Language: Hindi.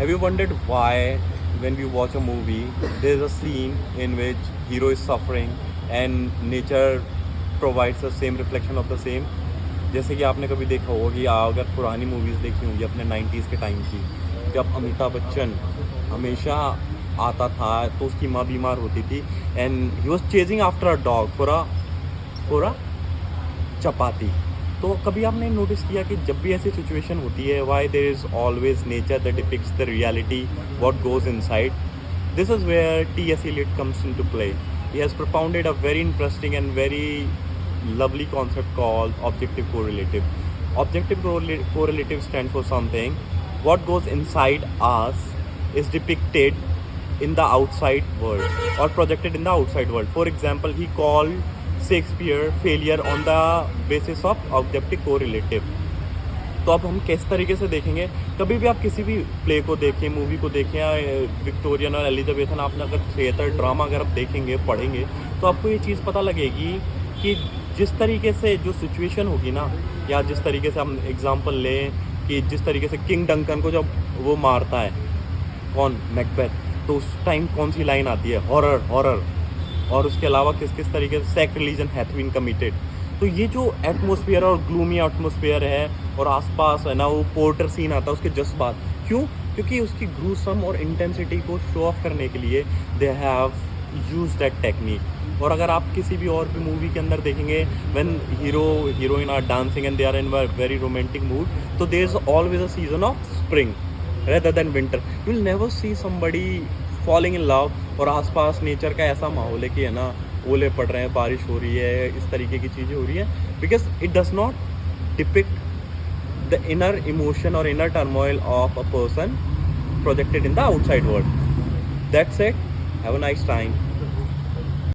Have you wondered why, when we watch a movie, there is a scene in which hero is suffering and nature provides the same reflection of the same? जैसे कि आपने कभी देखा होगा कि अगर पुरानी मूवीज़ देखी होंगी अपने 90s के टाइम की, जब अमिताभ बच्चन हमेशा आता था तो उसकी माँ बीमार होती थी and he was chasing after a dog for a chapati. तो कभी आपने नोटिस किया कि जब भी ऐसी सिचुएशन होती है, why there is always nature that depicts the reality what goes inside? This is where T S. Eliot comes into play. He has propounded a very interesting and very lovely concept called objective correlative. Objective correlative stands for something. What goes inside us is depicted in the outside world or projected in the outside world. For example, he called Shakespeare failure on the basis of objective correlative. तो अब हम किस तरीके से देखेंगे? कभी भी आप किसी भी प्ले को देखें, मूवी को देखें, या विक्टोरियन और एलिजाबेथन आपने अगर थिएटर ड्रामा अगर आप देखेंगे, पढ़ेंगे, तो आपको ये चीज़ पता लगेगी कि जिस तरीके से जो सिचुएशन होगी ना, या जिस तरीके से हम एग्जांपल लें कि जिस तरीके से किंग डंकन को जब वो मारता है, कौन, मैकबेथ, तो उस टाइम कौन सी लाइन आती है? Horror horror. और उसके अलावा किस किस तरीके से सैक्रिलीजन हैथ बीन कमिटेड। तो ये जो एटमोसफियर और ग्लूमी एटमोसफियर है और आसपास है ना, वो पोर्टर सीन आता है उसके जस्ट बाद। क्यों? क्योंकि उसकी ग्रूसम और इंटेंसिटी को शो ऑफ करने के लिए they have use that technique. और अगर आप किसी भी और भी मूवी के अंदर देखेंगे, when hero heroine are dancing and they are in very romantic mood, तो there is always a season of spring rather than winter. You will never see somebody falling in love और आसपास नेचर का ऐसा माहौल है कि है ना, ओले पड़ रहे हैं, बारिश हो रही है, इस तरीके की चीज़ें हो रही हैं, because it does not depict the inner emotion और inner turmoil of a person projected in the outside world. That's it. Have a nice time.